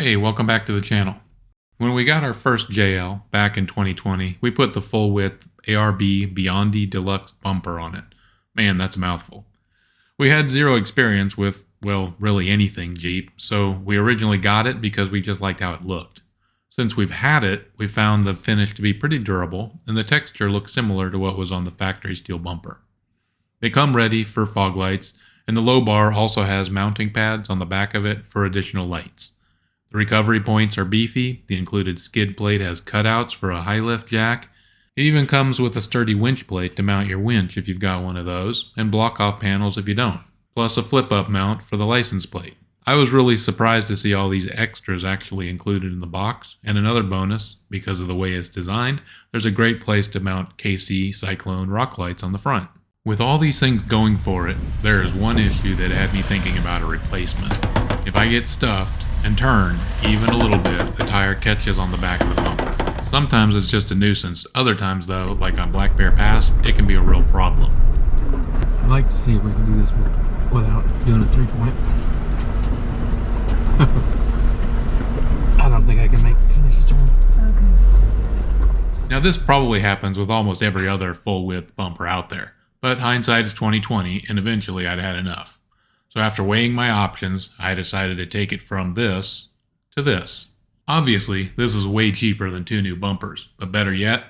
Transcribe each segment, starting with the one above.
Hey, welcome back to the channel. When we got our first JL back in 2020, we put the full width ARB Bondi Deluxe bumper on it. Man, that's a mouthful. We had zero experience with, well, really anything Jeep, so we originally got it because we just liked how it looked. Since we've had it, we found the finish to be pretty durable, and the texture looks similar to what was on the factory steel bumper. They come ready for fog lights, and the low bar also has mounting pads on the back of it for additional lights. The recovery points are beefy, the included skid plate has cutouts for a high lift jack. It even comes with a sturdy winch plate to mount your winch if you've got one of those, and block-off panels if you don't, plus a flip-up mount for the license plate. I was really surprised to see all these extras actually included in the box, and another bonus, because of the way it's designed, there's a great place to mount KC Cyclone rock lights on the front. With all these things going for it, there is one issue that had me thinking about a replacement. If I get stuffed and turn even a little bit, the tire catches on the back of the bumper. Sometimes it's just a nuisance. Other times though, like on Black Bear Pass, it can be a real problem. I'd like to see if we can do this without doing a 3-point. I don't think I can finish the turn. Okay. Now this probably happens with almost every other full width bumper out there, but hindsight is 20/20, and eventually I'd had enough. So after weighing my options, I decided to take it from this to this. Obviously, this is way cheaper than 2 new bumpers, but better yet,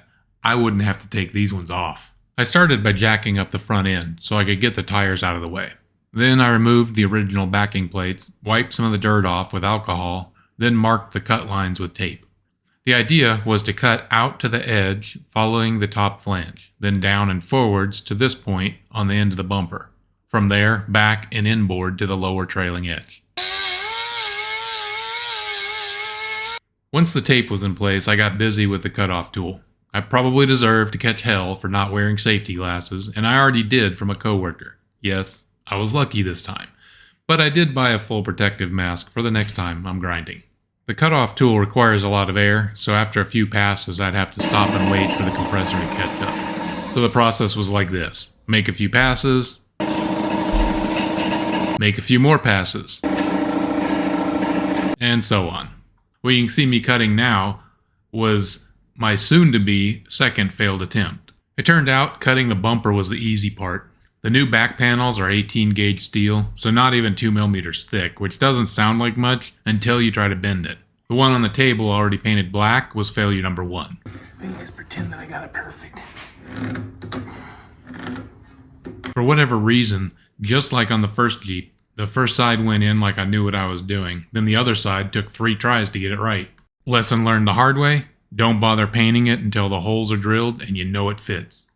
I wouldn't have to take these ones off. I started by jacking up the front end so I could get the tires out of the way. Then I removed the original backing plates, wiped some of the dirt off with alcohol, then marked the cut lines with tape. The idea was to cut out to the edge following the top flange, then down and forwards to this point on the end of the bumper. From there, back and inboard to the lower trailing edge. Once the tape was in place, I got busy with the cutoff tool. I probably deserved to catch hell for not wearing safety glasses, and I already did from a coworker. Yes, I was lucky this time. But I did buy a full protective mask for the next time I'm grinding. The cutoff tool requires a lot of air, so after a few passes I'd have to stop and wait for the compressor to catch up. So the process was like this. Make a few passes, make a few more passes, and so on. What you can see me cutting now was my soon-to-be second failed attempt. It turned out cutting the bumper was the easy part. The new back panels are 18-gauge steel, so not even 2 millimeters thick, which doesn't sound like much until you try to bend it. The one on the table already painted black was failure number 1. Let me just pretend that I got it perfect. For whatever reason, just like on the first Jeep, the first side went in like I knew what I was doing, then the other side took 3 tries to get it right. Lesson learned the hard way: don't bother painting it until the holes are drilled and you know it fits.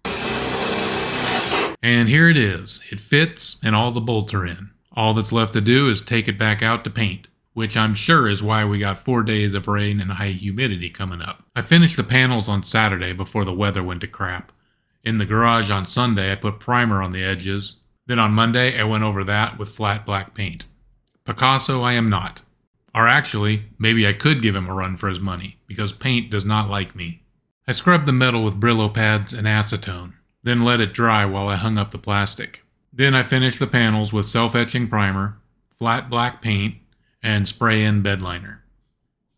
And here it is. It fits and all the bolts are in. All that's left to do is take it back out to paint, which I'm sure is why we got 4 days of rain and high humidity coming up. I finished the panels on Saturday before the weather went to crap. In the garage on Sunday, I put primer on the edges. Then on Monday, I went over that with flat black paint. Picasso I am not. Or actually, maybe I could give him a run for his money, because paint does not like me. I scrubbed the metal with Brillo pads and acetone, then let it dry while I hung up the plastic. Then I finished the panels with self-etching primer, flat black paint, and spray-in bed liner.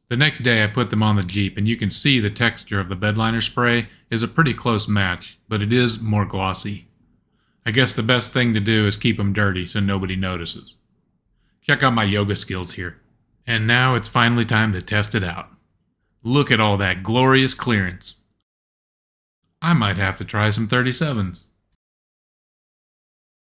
The next day I put them on the Jeep, and you can see the texture of the bed liner spray is a pretty close match, but it is more glossy. I guess the best thing to do is keep them dirty so nobody notices. Check out my yoga skills here. And now it's finally time to test it out. Look at all that glorious clearance. I might have to try some 37s.